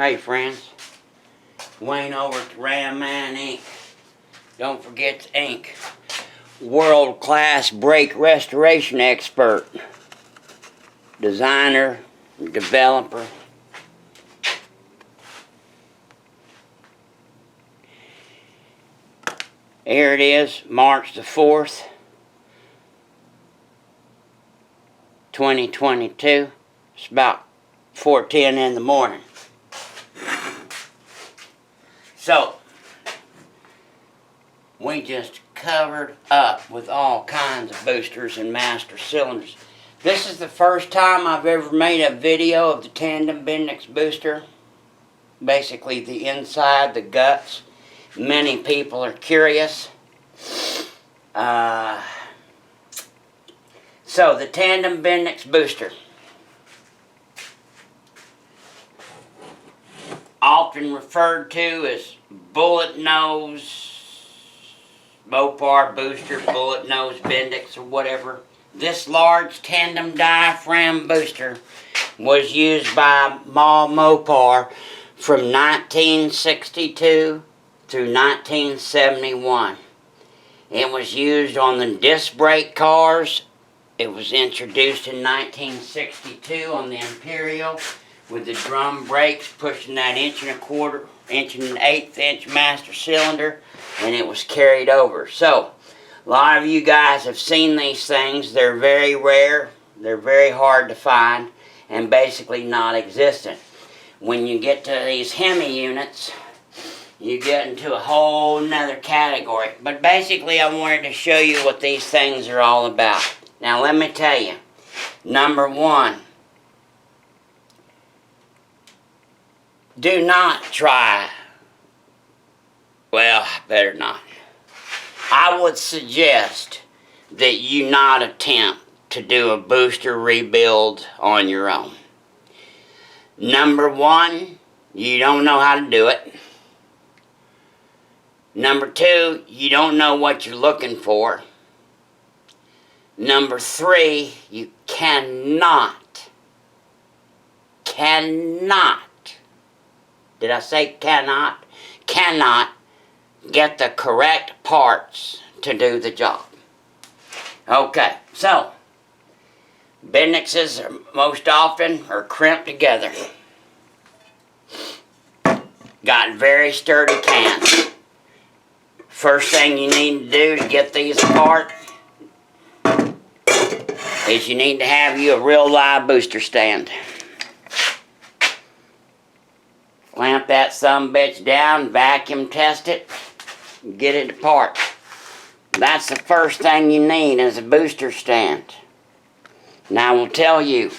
Hey friends, Wayne over at Ram Man Inc. Don't forget the ink. World-class brake restoration expert. Designer, developer. Here it is, March the 4th, 2022. It's about 4:10 in the morning. So, we just covered up with all kinds of boosters and master cylinders. This is the first time I've ever made a video of the tandem Bendix booster. Basically the inside, the guts. Many people are curious. So the tandem Bendix booster. Often referred to as bullet nose, Mopar booster, bullet nose Bendix or whatever. This large tandem diaphragm booster was used by Mopar from 1962 through 1971. It was used on the disc brake cars. It was introduced in 1962 on the Imperial with the drum brakes pushing that 1.25 inch and 1/8 inch master cylinder, and it was carried over. So a lot of you guys have seen these things. They're very rare, they're very hard to find, and basically not existent. When you get to these Hemi units, you get into a whole nother category. But basically I wanted to show you what these things are all about. Now let me tell you, number one, do not try, well, better not. I would suggest that you not attempt to do a booster rebuild on your own. Number one, you don't know how to do it. Number two, you don't know what you're looking for. Number three, you cannot, did I say cannot? Cannot get the correct parts to do the job. Okay, so Bendixes are most often are crimped together. Got very sturdy cans. First thing you need to do to get these apart is you need to have you a real live booster stand. Clamp that sumbitch down, vacuum test it, get it apart. That's the first thing you need is a booster stand. Now I will tell you,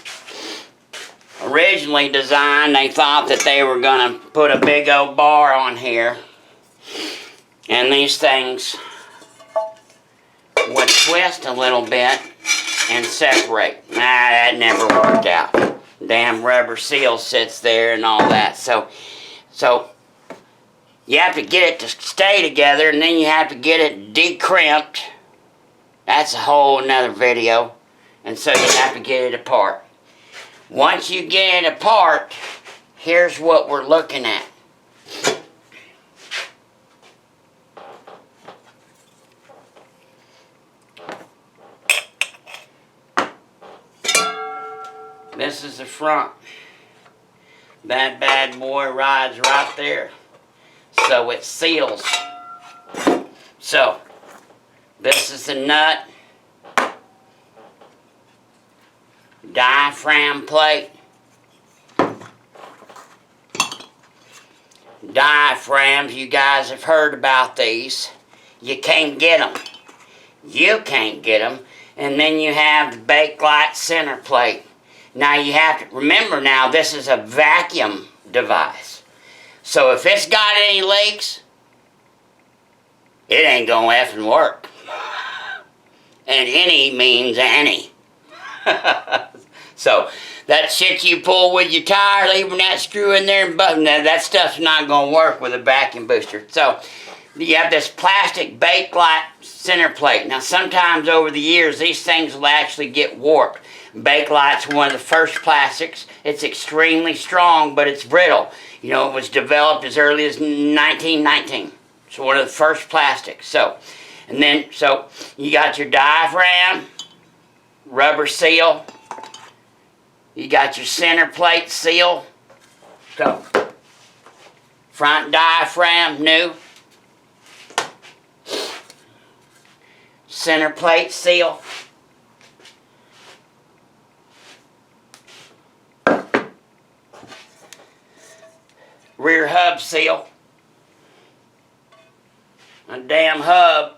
originally designed, they thought that they were going to put a big old bar on here, and these things would twist a little bit and separate. Nah, that never worked out. Damn rubber seal sits there and all that. So you have to get it to stay together, and then you have to get it decrimped. That's a whole nother video. And so you have to get it apart. Once you get it apart, here's what we're looking at. This is the front. That bad boy rides right there. So it seals. So, this is the nut. Diaphragm plate. Diaphragms, you guys have heard about these. You can't get them. You can't get them. And then you have the Bakelite center plate. Now you have to remember now, this is a vacuum device. So if it's got any leaks, it ain't gonna effing work. And any means any. So that shit you pull with your tire, leaving that screw in there and button, that stuff's not gonna work with a vacuum booster. So you have this plastic Bakelite center plate. Now sometimes over the years these things will actually get warped. Bakelite's one of the first plastics. It's extremely strong, but it's brittle. You know, it was developed as early as 1919. It's one of the first plastics. So you got your diaphragm, rubber seal. You got your center plate seal. So, front diaphragm, new. Center plate seal. Rear hub seal. A damn hub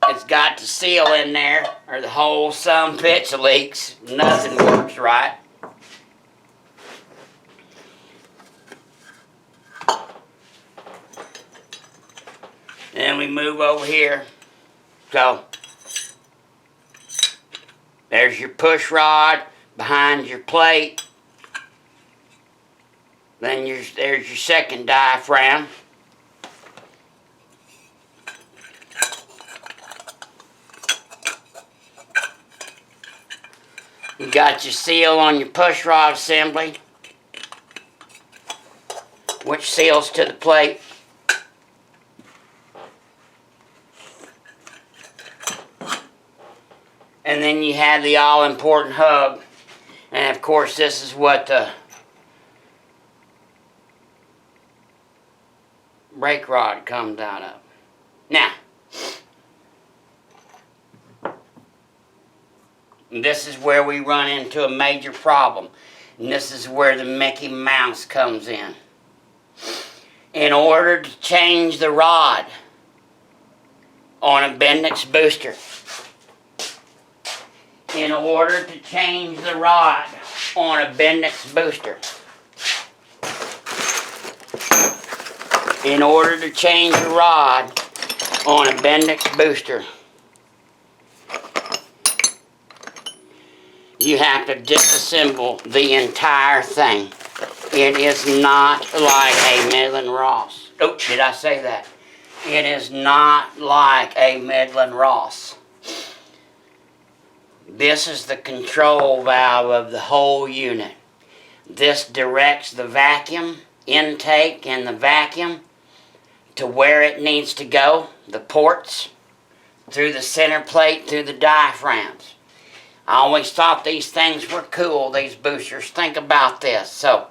has got the seal in there, or the whole some bitch leaks. Nothing works right. Then we move over here. So, there's your push rod behind your plate. Then there's your second diaphragm. You got your seal on your push rod assembly, which seals to the plate. And then you have the all-important hub. And of course, this is what the brake rod comes out of. Now, this is where we run into a major problem. And this is where the Mickey Mouse comes in. In order to change the rod on a Bendix booster, in order to change the rod on a Bendix booster, in order to change the rod on a Bendix booster, you have to disassemble the entire thing. It is not like a Midland Ross. Oh, did I say that? It is not like a Midland Ross. This is the control valve of the whole unit. This directs the vacuum intake and the vacuum to where it needs to go, the ports, through the center plate, through the diaphragms. I always thought these things were cool, these boosters. Think about this. So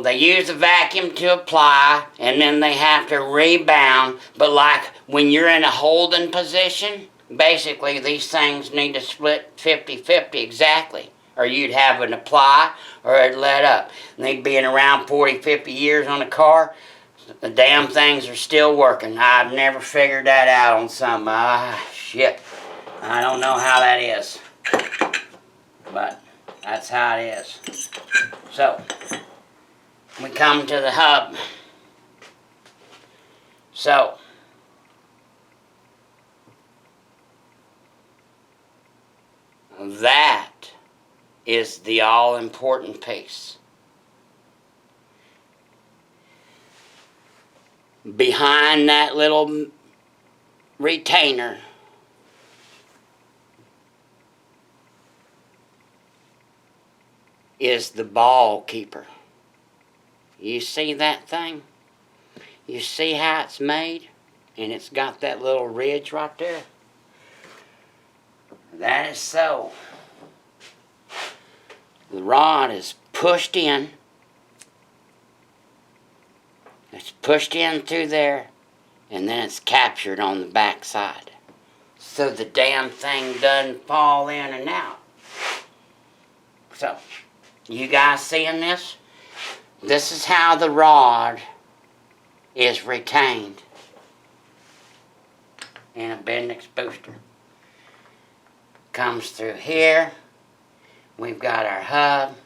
they use a vacuum to apply, and then they have to rebound. But like when you're in a holding position, basically these things need to split 50-50 exactly, or you'd have an apply or it'd let up. And they've been around 40-50 years on a car. The damn things are still working. I've never figured that out on some. Shit. I don't know how that is, but that's how it is. So, we come to the hub. So, that is the all-important piece. Behind that little retainer is the ball keeper. You see that thing? You see how it's made? And it's got that little ridge right there? That is so. The rod is pushed in. It's pushed in through there, and then it's captured on the back side. So the damn thing doesn't fall in and out. So, you guys seeing this? This is how the rod is retained in a Bendix booster. Comes through here. We've got our hub.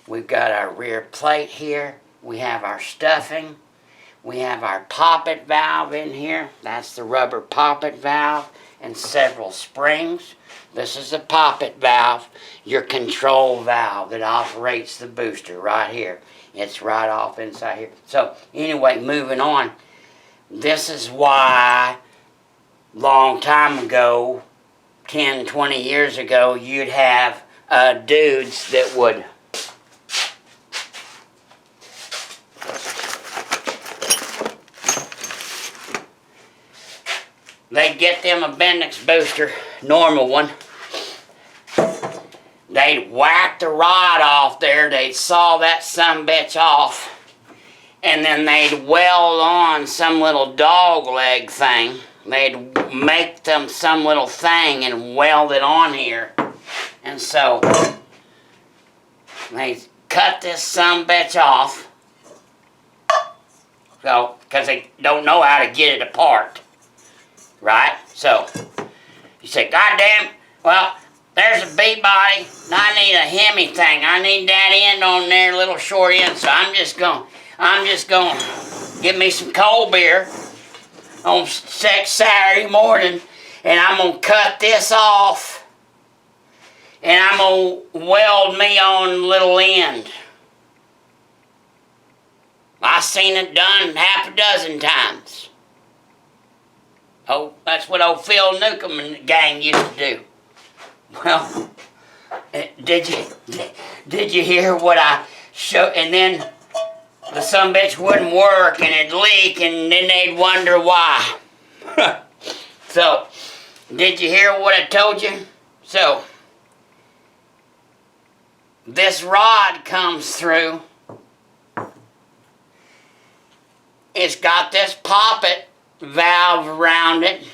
We've got our rear plate here. We have our stuffing. We have our poppet valve in here. That's the rubber poppet valve and several springs. This is the poppet valve, your control valve that operates the booster right here. It's right off inside here. So anyway, moving on. This is why long time ago 10, 20 years ago, you'd have dudes that would they'd get them a Bendix booster, normal one. They'd whack the rod off there, they'd saw that sumbitch off, and then they'd weld on some little dog leg thing. They'd make them some little thing and weld it on here. And so they cut this sumbitch off. So, because they don't know how to get it apart. Right? So, you say, God damn, well, there's a bee body, and I need a Hemi thing. I need that end on there, little short end, so I'm just gonna get me some cold beer on Saturday morning, and I'm gonna cut this off, and I'm gonna weld me on little end. I seen it done half a dozen times. Oh, that's what old Phil Newcomb and the gang used to do. Well, did you hear what I showed? And then the sumbitch wouldn't work and it'd leak, and then they'd wonder why. So, did you hear what I told you? So, this rod comes through. It's got this poppet valve around it,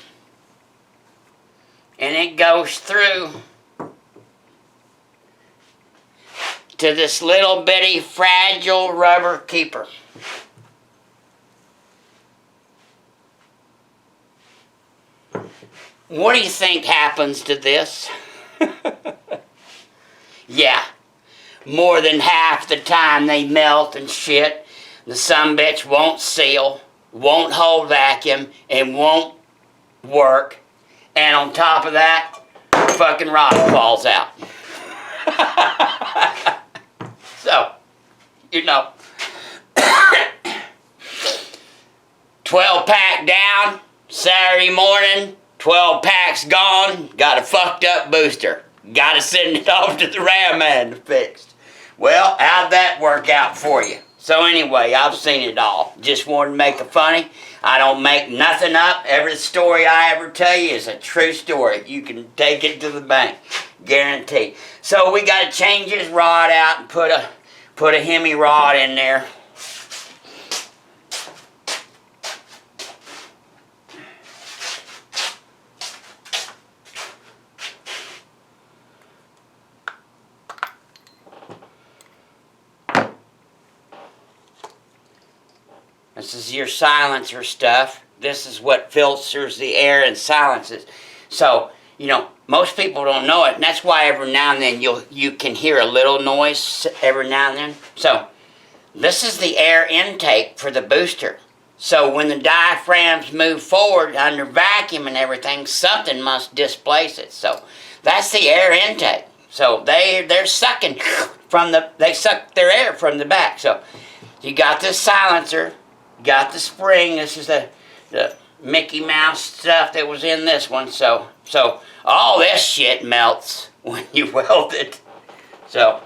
and it goes through to this little bitty fragile rubber keeper. What do you think happens to this? Yeah, more than half the time they melt and shit. The sumbitch won't seal, won't hold vacuum, and won't work. And on top of that, fucking rod falls out. So, you know, 12 pack down, Saturday morning, 12 packs gone, got a fucked up booster. Gotta send it off to the RAM man to fix. Well, how'd that work out for you? So anyway, I've seen it all. Just wanted to make it funny. I don't make nothing up. Every story I ever tell you is a true story. You can take it to the bank. Guaranteed. So we got to change his rod out and put a Hemi rod in there. This is your silencer stuff. This is what filters the air and silences. So, you know, most people don't know it, and that's why every now and then you can hear a little noise every now and then. So, this is the air intake for the booster. So when the diaphragms move forward under vacuum and everything, something must displace it. So that's the air intake. So they're sucking they suck their air from the back. So you got this silencer. Got the spring. This is the Mickey Mouse stuff that was in this one. So all this shit melts when you weld it. So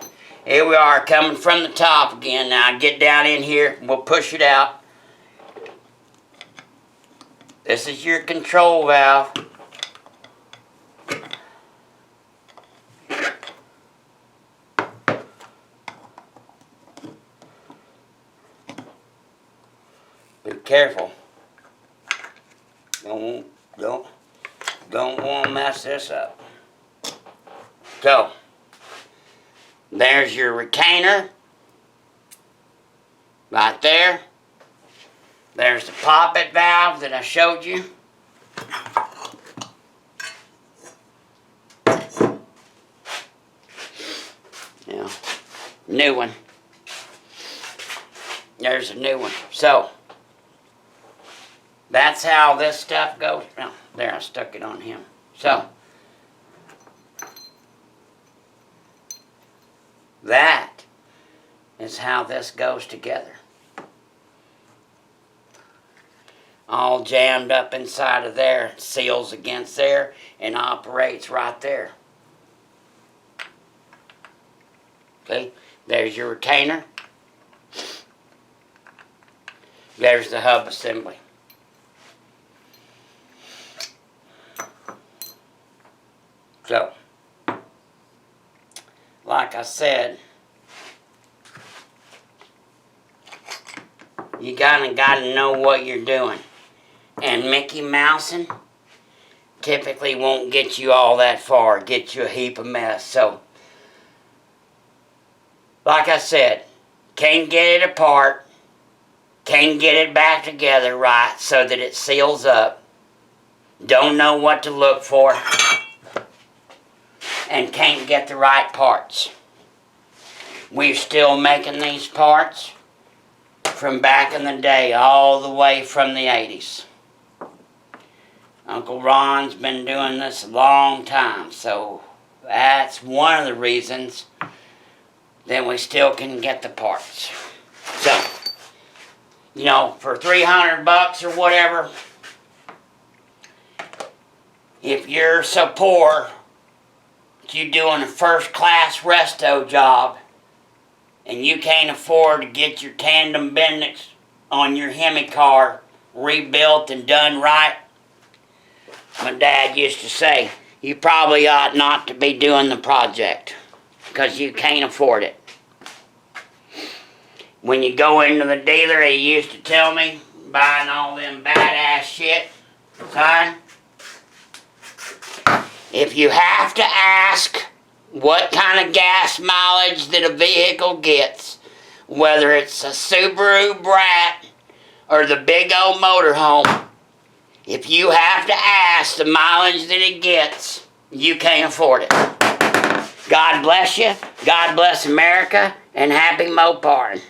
here we are coming from the top again. Now get down in here. We'll push it out. This is your control valve. Be careful. Don't want to mess this up. So, there's your retainer. Right there. There's the poppet valve that I showed you. Yeah, new one. There's a new one. So, that's how this stuff goes. Oh, there, I stuck it on him. So, that is how this goes together. all jammed up inside of there, seals against there, and operates right there. Okay, there's your retainer. There's the hub assembly. So, like I said, you gotta know what you're doing. And Mickey Mousing typically won't get you all that far, get you a heap of mess. So, like I said, can't get it apart, can't get it back together right so that it seals up, don't know what to look for, and can't get the right parts. We're still making these parts from back in the day, all the way from the 80s. Uncle Ron's been doing this a long time, so that's one of the reasons that we still can get the parts. So, you know, for $300 or whatever, if you're so poor that you're doing a first-class resto job and you can't afford to get your tandem Bendix on your Hemi car rebuilt and done right, my dad used to say, you probably ought not to be doing the project because you can't afford it. When you go into the dealer, he used to tell me, buying all them badass shit, son, if you have to ask what kind of gas mileage that a vehicle gets, whether it's a Subaru Brat or the big old motorhome, if you have to ask the mileage that it gets, you can't afford it. God bless you, God bless America, and happy Moparing.